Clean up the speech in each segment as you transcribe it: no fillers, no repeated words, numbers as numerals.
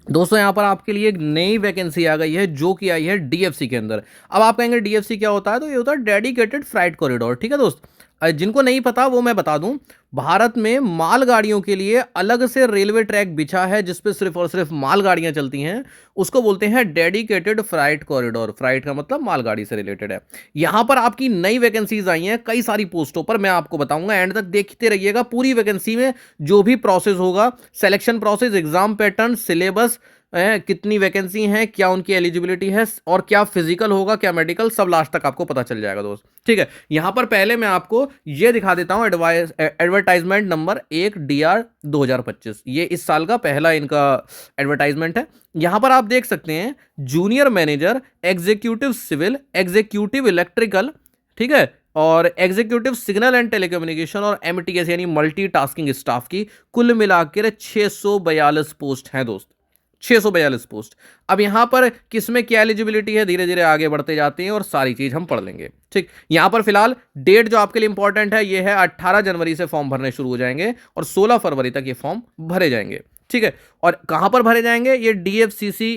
दोस्तों यहाँ पर आपके लिए एक नई वैकेंसी आ गई है जो कि आई है डीएफसी के अंदर। अब आप कहेंगे डीएफसी क्या होता है, तो ये होता है डेडिकेटेड फ्राइट कॉरिडोर। ठीक है दोस्त, जिनको नहीं पता वो मैं बता दूं, भारत में मालगाड़ियों के लिए अलग से रेलवे ट्रैक बिछा है जिसपे सिर्फ और सिर्फ मालगाड़ियां चलती हैं। उसको बोलते हैं डेडिकेटेड फ्राइट कॉरिडोर। फ्राइट का मतलब मालगाड़ी से रिलेटेड है। यहां पर आपकी नई वैकेंसीज आई हैं कई सारी पोस्टों पर, मैं आपको बताऊंगा, एंड तक देखते रहिएगा। पूरी वैकेंसी में जो भी प्रोसेस होगा, selection process, exam pattern, syllabus, कितनी वैकेंसी हैं, क्या उनकी एलिजिबिलिटी है, और क्या फिजिकल होगा क्या मेडिकल, सब लास्ट तक आपको पता चल जाएगा दोस्त। ठीक है, यहां पर पहले मैं आपको ये दिखा देता हूं एडवर्टाइजमेंट नंबर 1 DR 2025। ये इस साल का पहला इनका एडवर्टाइजमेंट है। यहां पर आप देख सकते हैं junior manager, executive civil, executive electrical, ठीक है, और एग्जीक्यूटिव सिग्नल एंड टेलीकम्युनिकेशन और एमटीएस यानी मल्टीटास्किंग स्टाफ की कुल मिलाकर 642 पोस्ट हैं दोस्त। 642 पोस्ट। अब यहां पर किसमें क्या एलिजिबिलिटी है, धीरे धीरे आगे बढ़ते जाते हैं और सारी चीज हम पढ़ लेंगे। ठीक, यहां पर फिलहाल डेट जो आपके लिए इंपॉर्टेंट है ये है 18 जनवरी से फॉर्म भरने शुरू हो जाएंगे और 16 फरवरी तक ये फॉर्म भरे जाएंगे। ठीक है, और कहां पर भरे जाएंगे, ये डीएफसीसी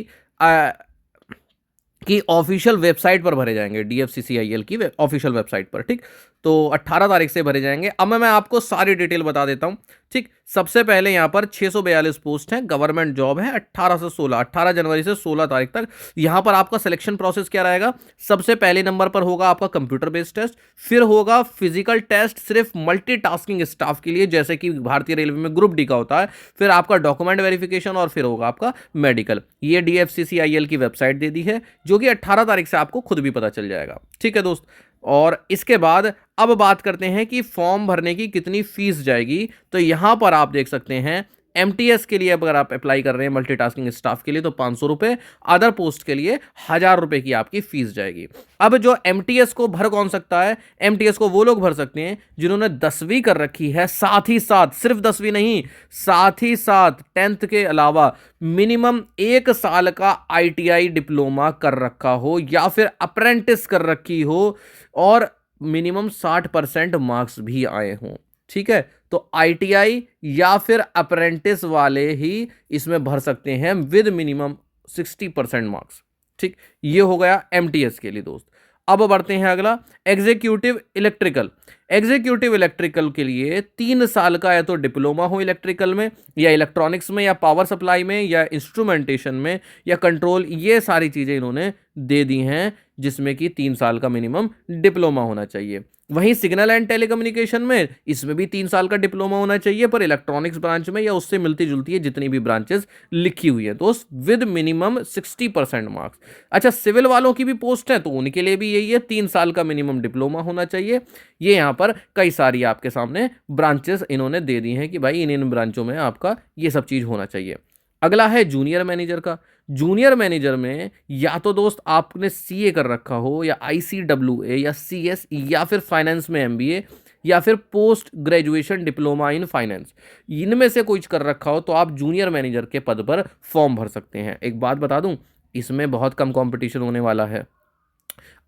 की ऑफिशियल वेबसाइट पर भरे जाएंगे, डीएफसीसीआईएल की ऑफिशियल वेबसाइट पर। ठीक, तो 18 तारीख से भरे जाएंगे। अब मैं आपको सारी डिटेल बता देता हूं। ठीक, सबसे पहले यहां पर 642 पोस्ट हैं, गवर्नमेंट जॉब है, 18 से 16, 18 जनवरी से 16 तारीख तक। यहां पर आपका सिलेक्शन प्रोसेस क्या रहेगा, सबसे पहले नंबर पर होगा आपका कंप्यूटर बेस्ड टेस्ट, फिर होगा फिजिकल टेस्ट सिर्फ मल्टीटास्किंग स्टाफ के लिए जैसे कि भारतीय रेलवे में ग्रुप डी का होता है, फिर आपका डॉक्यूमेंट वेरिफिकेशन और फिर होगा आपका मेडिकल। ये डीएफसीसीआईएल की वेबसाइट दे दी है जो कि 18 तारीख से आपको खुद भी पता चल जाएगा। ठीक है दोस्त, और इसके बाद अब बात करते हैं कि फॉर्म भरने की कितनी फीस जाएगी। तो यहां पर आप देख सकते हैं एमटीएस के लिए अगर आप अप्लाई कर रहे हैं मल्टीटास्किंग स्टाफ के लिए तो 500 रुपए, अदर पोस्ट के लिए 1000 रुपए की आपकी फीस जाएगी। अब जो एमटीएस को भर कौन सकता है, एमटीएस को वो लोग भर सकते हैं जिन्होंने 10वीं कर रखी है, साथ ही साथ सिर्फ 10वीं नहीं, साथ ही साथ 10th के अलावा मिनिमम 1 साल का आईटीआई डिप्लोमा कर रखा हो या फिर अप्रेंटिस कर रखी हो और मिनिमम 60% मार्क्स भी आए हों। ठीक है, तो आईटीआई या फिर अप्रेंटिस वाले ही इसमें भर सकते हैं विद मिनिमम 60% मार्क्स। ठीक, ये हो गया एमटीएस के लिए दोस्त। अब बढ़ते हैं अगला, एग्जीक्यूटिव इलेक्ट्रिकल। एग्जीक्यूटिव इलेक्ट्रिकल के लिए 3 साल का या तो डिप्लोमा हो इलेक्ट्रिकल में या इलेक्ट्रॉनिक्स में या पावर सप्लाई में या इंस्ट्रूमेंटेशन में या कंट्रोल, ये सारी चीजें इन्होंने दे दी हैं जिसमें कि 3 साल का मिनिमम डिप्लोमा होना चाहिए। वहीं सिग्नल एंड टेलीकम्युनिकेशन में इसमें भी 3 साल का डिप्लोमा होना चाहिए, पर इलेक्ट्रॉनिक्स ब्रांच में या उससे मिलती जुलती है जितनी भी ब्रांचेस लिखी हुई है दोस्त, विद मिनिमम 60% मार्क्स। अच्छा, सिविल वालों की भी पोस्ट है तो उनके लिए भी यही है, 3 साल का मिनिमम डिप्लोमा होना चाहिए। ये यहाँ पर कई सारी आपके सामने ब्रांचेस इन्होंने दे दी हैं कि भाई इन इन ब्रांचों में आपका ये सब चीज होना चाहिए। अगला है जूनियर मैनेजर का। जूनियर मैनेजर में या तो दोस्त आपने सीए कर रखा हो या आईसीडब्ल्यूए या सीएस या फिर फाइनेंस में एमबीए या फिर post graduation diploma in finance, इनमें से कुछ कर रखा हो तो आप जूनियर मैनेजर के पद पर फॉर्म भर सकते हैं। एक बात बता दूं, इसमें बहुत कम कंपटीशन होने वाला है।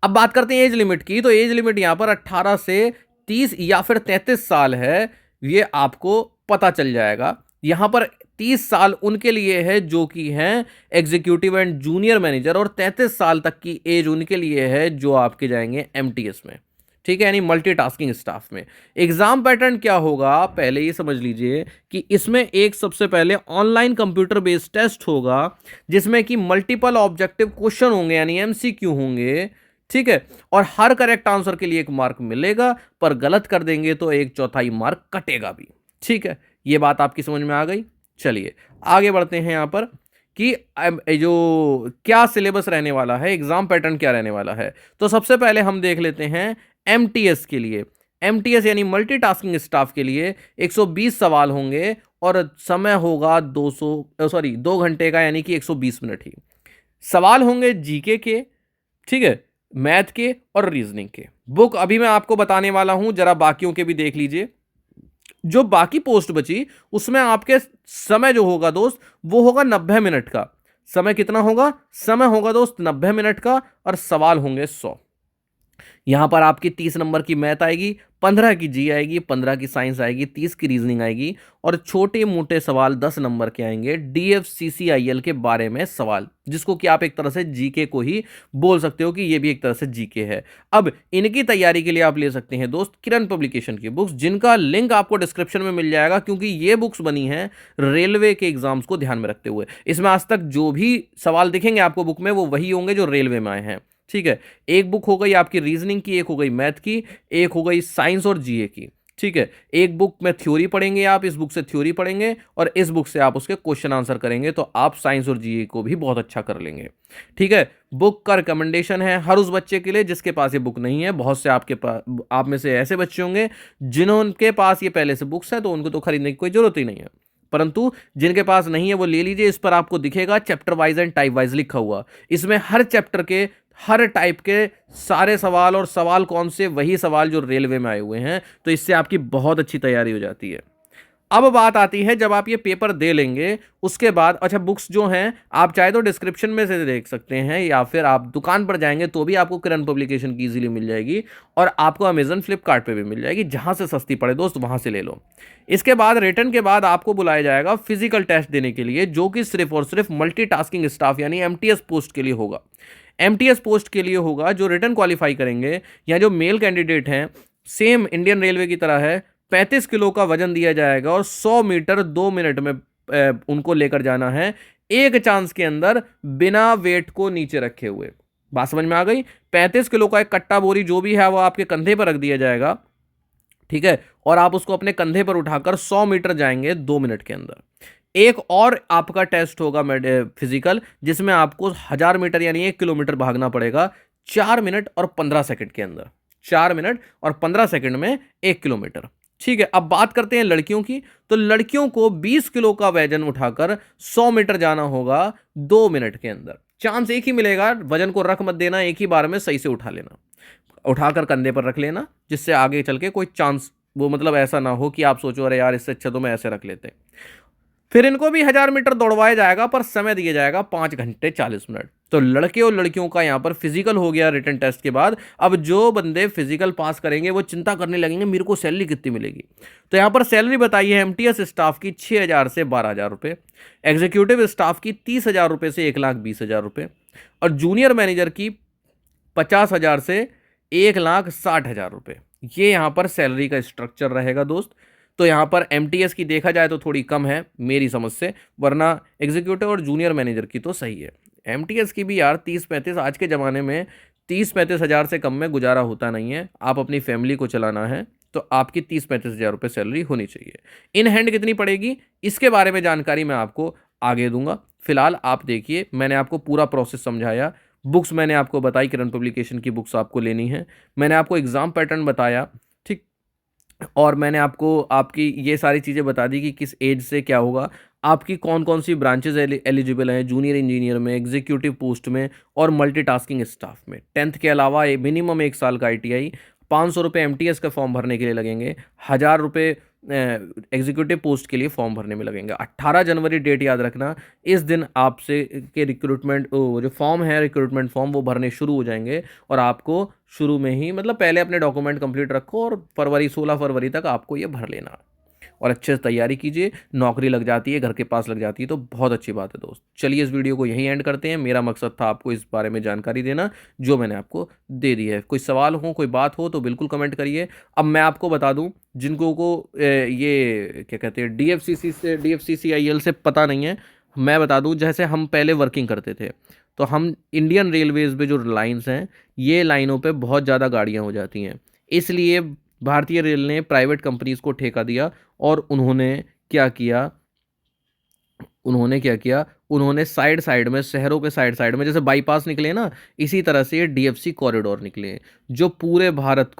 अब बात करते हैं एज लिमिट की, तो एज लिमिट यहां पर 18 से 30 या फिर 33 साल है, ये आपको पता चल जाएगा। यहां पर 30 साल उनके लिए है जो कि हैं एग्जीक्यूटिव एंड जूनियर मैनेजर, और 33 साल तक की एज उनके लिए है जो आपके जाएंगे एमटीएस में। ठीक है, यानी मल्टीटास्किंग स्टाफ में। एग्जाम पैटर्न क्या होगा पहले ये समझ लीजिए कि इसमें एक सबसे पहले ऑनलाइन कंप्यूटर बेस्ड टेस्ट होगा जिसमें कि मल्टीपल ऑब्जेक्टिव क्वेश्चन होंगे यानी एमसीक्यू होंगे। ठीक है, और हर करेक्ट आंसर के लिए 1 मार्क मिलेगा, पर गलत कर देंगे तो 1/4 मार्क कटेगा भी। ठीक है, ये बात आपकी समझ में आ गई। चलिए आगे बढ़ते हैं यहां पर कि जो क्या सिलेबस रहने वाला है, एग्जाम पैटर्न क्या रहने वाला है। तो सबसे पहले हम देख लेते हैं एमटीएस के लिए। एमटीएस यानी मल्टीटास्किंग स्टाफ के लिए 120 सवाल होंगे और समय होगा 2 घंटे का, यानी कि 120 मिनट ही। सवाल होंगे जीके के, ठीक है, मैथ के और रीजनिंग के। बुक अभी मैं आपको बताने वाला हूं, जरा बाकियों के भी देख लीजिए। जो बाकी पोस्ट बची उसमें आपके समय जो होगा दोस्त वो होगा 90 मिनट का। समय कितना होगा, समय होगा दोस्त 90 मिनट का, और सवाल होंगे 100। यहाँ पर आपकी 30 नंबर की मैथ आएगी, 15 की जी आएगी, 15 की साइंस आएगी, 30 की रीजनिंग आएगी और छोटे मोटे सवाल 10 नंबर के आएंगे डीएफसीसीआईएल के बारे में सवाल, जिसको कि आप एक तरह से जीके को ही बोल सकते हो कि ये भी एक तरह से जीके है। अब इनकी तैयारी के लिए आप ले सकते हैं दोस्त किरण पब्लिकेशन की बुक्स, जिनका लिंक आपको डिस्क्रिप्शन में मिल जाएगा, क्योंकि ये बुक्स बनी हैं रेलवे के एग्जाम्स को ध्यान में रखते हुए। इसमें आज तक जो भी सवाल दिखेंगे आपको बुक में वो वही होंगे जो रेलवे में आए हैं, ठीक है। एक बुक हो गई आपकी रीजनिंग की, एक हो गई मैथ की, एक हो गई साइंस और जीए की, ठीक है। एक बुक में थ्योरी पढ़ेंगे आप, इस बुक से थ्योरी पढ़ेंगे और इस बुक से आप उसके क्वेश्चन आंसर करेंगे, तो आप साइंस और जीए को भी बहुत अच्छा कर लेंगे, ठीक है। बुक का रिकमेंडेशन है हर उस बच्चे के लिए जिसके पास ये बुक नहीं है। बहुत से आपके पास, आप में से ऐसे बच्चे होंगे जिन्होंने पास ये पहले से बुक्स है, तो उनको तो खरीदने की कोई जरूरत ही नहीं है, परंतु जिनके पास नहीं है वो ले लीजिए। इस पर आपको दिखेगा chapter wise and type wise लिखा हुआ, इसमें हर चैप्टर के हर टाइप के सारे सवाल, और सवाल कौन से, वही सवाल जो रेलवे में आए हुए हैं, तो इससे आपकी बहुत अच्छी तैयारी हो जाती है। अब बात आती है जब आप ये पेपर दे लेंगे उसके बाद, अच्छा बुक्स जो हैं आप चाहे तो डिस्क्रिप्शन में से देख सकते हैं या फिर आप दुकान पर जाएंगे तो भी आपको किरण पब्लिकेशन की इजीली मिल जाएगी, और आपको अमेजन फ्लिपकार्ट पे भी मिल जाएगी, जहां से सस्ती पड़े दोस्त वहां से ले लो। इसके बाद रिटर्न के बाद आपको बुलाया जाएगा फिजिकल टेस्ट देने के लिए, जो कि सिर्फ और सिर्फ मल्टीटास्किंग स्टाफ यानी एमटीएस पोस्ट के लिए होगा। एमटीएस पोस्ट के लिए होगा, जो रिटर्न क्वालिफाई करेंगे या जो मेल कैंडिडेट हैं, सेम इंडियन रेलवे की तरह है, 35 किलो का वजन दिया जाएगा और 100 मीटर 2 मिनट में उनको लेकर जाना है, एक चांस के अंदर, बिना वेट को नीचे रखे हुए। बात समझ में आ गई? 35 किलो का एक कट्टा बोरी जो भी है वो आपके कंधे पर रख दिया जाएगा, ठीक है, और आप उसको अपने कंधे पर उठाकर 100 मीटर जाएंगे 2 मिनट के अंदर। एक और आपका टेस्ट होगा फिजिकल, जिसमें आपको 1000 मीटर यानी 1 किलोमीटर भागना पड़ेगा 4 मिनट और 15 सेकंड के अंदर। 4 मिनट और 15 सेकंड में 1 किलोमीटर, ठीक है। अब बात करते हैं लड़कियों की, तो लड़कियों को 20 किलो का वजन उठाकर 100 मीटर जाना होगा 2 मिनट के अंदर। चांस एक ही मिलेगा, वजन को रख मत देना, एक ही बार में सही से उठा लेना, उठाकर कंधे पर रख लेना, जिससे आगे चल के कोई चांस, वो मतलब ऐसा ना हो कि आप सोचो अरे यार इससे अच्छा तो मैं ऐसे रख लेते। फिर इनको भी 1000 मीटर दौड़वाया जाएगा, पर समय दिया जाएगा 5 घंटे 40 मिनट। तो लड़के और लड़कियों का यहाँ पर फिजिकल हो गया रिटर्न टेस्ट के बाद। अब जो बंदे फिजिकल पास करेंगे वो चिंता करने लगेंगे मेरे को सैलरी कितनी मिलेगी। तो यहाँ पर सैलरी बताई है एमटीएस स्टाफ की 6000 से 12000 रुपये, एग्जीक्यूटिव स्टाफ की 30,000 रुपये से 1,20,000 रुपये, और जूनियर मैनेजर की 50,000 से 1,60,000 रुपये। ये यहाँ पर सैलरी का स्ट्रक्चर रहेगा दोस्त। तो यहाँ पर एमटीएस की देखा जाए तो थोड़ी कम है मेरी समझ से, वरना एग्जीक्यूटिव और जूनियर मैनेजर की तो सही है। एमटीएस की भी यार 30-35, आज के ज़माने में 30-35 हज़ार से कम में गुजारा होता नहीं है। आप अपनी फैमिली को चलाना है तो आपकी 30-35 हज़ार रुपये सैलरी होनी चाहिए। इन हैंड कितनी पड़ेगी इसके बारे में जानकारी मैं आपको आगे दूंगा। फिलहाल आप देखिए, मैंने आपको पूरा प्रोसेस समझाया, बुक्स मैंने आपको बताई, किरण पब्लिकेशन की बुक्स आपको लेनी है, मैंने आपको एग्ज़ाम पैटर्न बताया, ठीक, और मैंने आपको आपकी ये सारी चीज़ें बता दी कि किस एज से क्या होगा, आपकी कौन कौन सी ब्रांचेज एलिजिबल हैं जूनियर इंजीनियर में, एग्जीक्यूटिव पोस्ट में और मल्टीटास्किंग स्टाफ में। 10th के अलावा मिनिमम 1 साल का आईटीआई, 500 रुपये एमटीएस का फॉर्म भरने के लिए लगेंगे, 1000 रुपये एग्जीक्यूटिव पोस्ट के लिए फॉर्म भरने में लगेंगे। 18 जनवरी डेट याद रखना, इस दिन आपसे के रिक्रूटमेंट जो फॉर्म है, रिक्रूटमेंट फॉर्म वो भरने शुरू हो जाएंगे, और आपको शुरू में ही मतलब पहले अपने डॉक्यूमेंट कंप्लीट रखो और 16 फरवरी तक आपको ये भर लेना और अच्छे से तैयारी कीजिए। नौकरी लग जाती है, घर के पास लग जाती है तो बहुत अच्छी बात है दोस्त। चलिए इस वीडियो को यहीं एंड करते हैं। मेरा मकसद था आपको इस बारे में जानकारी देना जो मैंने आपको दे दी है। कोई सवाल हो, कोई बात हो तो बिल्कुल कमेंट करिए। अब मैं आपको बता दूं, जिनको को ये क्या कहते हैं DFCCIL से पता नहीं है, मैं बता दूं, जैसे हम पहले वर्किंग करते थे तो हम इंडियन रेलवेज़ में जो लाइन्स हैं, ये लाइनों पे बहुत ज़्यादा गाड़ियाँ हो जाती हैं, इसलिए भारतीय रेल ने प्राइवेट कंपनीज को ठेका दिया और उन्होंने साइड साइड में, शहरों के साइड साइड में जैसे बाईपास निकले ना, इसी तरह से ये डीएफसी कॉरिडोर निकले जो पूरे भारत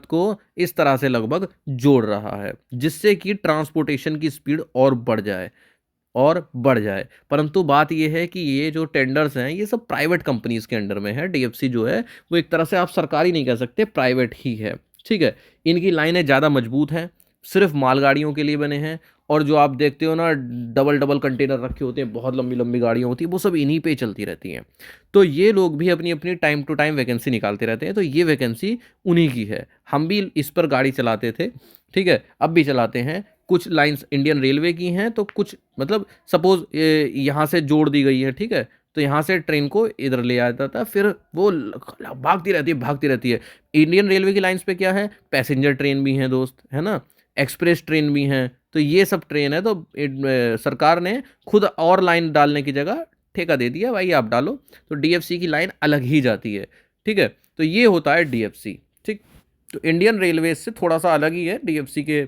को इस तरह से लगभग जोड़ रहा है, जिससे कि ट्रांसपोर्टेशन की स्पीड और बढ़ जाए। परंतु बात यह है कि ये जो टेंडर्स हैं ये सब प्राइवेट कंपनीज के अंडर में है। डीएफसी जो है वो एक तरह से आप सरकारी नहीं कह सकते, प्राइवेट ही है, ठीक है। इनकी लाइनें ज़्यादा मजबूत हैं, सिर्फ मालगाड़ियों के लिए बने हैं और जो आप देखते हो ना डबल डबल कंटेनर रखे होते हैं, बहुत लंबी लंबी गाड़ियाँ होती हैं, वो सब इन्हीं पे चलती रहती हैं। तो ये लोग भी अपनी अपनी टाइम टू टाइम वैकेंसी निकालते रहते हैं, तो ये वैकेंसी उन्हीं की है। हम भी इस पर गाड़ी चलाते थे, ठीक है, अब भी चलाते हैं। कुछ लाइंस इंडियन रेलवे की हैं, तो कुछ मतलब सपोज यहाँ से जोड़ दी गई है, ठीक है, तो यहाँ से ट्रेन को इधर ले आता था, फिर वो भागती रहती है भागती रहती है। इंडियन रेलवे की लाइंस पे क्या है, पैसेंजर ट्रेन भी हैं दोस्त, है ना, एक्सप्रेस ट्रेन भी हैं, तो ये सब ट्रेन है। तो सरकार ने खुद और लाइन डालने की जगह ठेका दे दिया, भाई आप डालो, तो डीएफसी की लाइन अलग ही जाती है, ठीक है। तो ये होता है डीएफसी, ठीक। तो इंडियन रेलवे से थोड़ा सा अलग ही है डीएफसी के,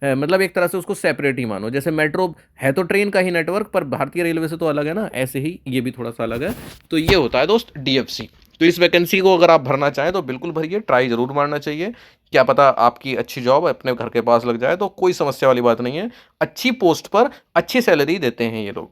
मतलब एक तरह से उसको सेपरेट ही मानो। जैसे मेट्रो है तो ट्रेन का ही नेटवर्क, पर भारतीय रेलवे से तो अलग है ना, ऐसे ही ये भी थोड़ा सा अलग है। तो ये होता है दोस्त डीएफसी। तो इस वैकेंसी को अगर आप भरना चाहें तो बिल्कुल भरिए, ट्राई जरूर मारना चाहिए। क्या पता आपकी अच्छी जॉब अपने घर के पास लग जाए, तो कोई समस्या वाली बात नहीं है। अच्छी पोस्ट पर अच्छी सैलरी देते हैं ये लोग।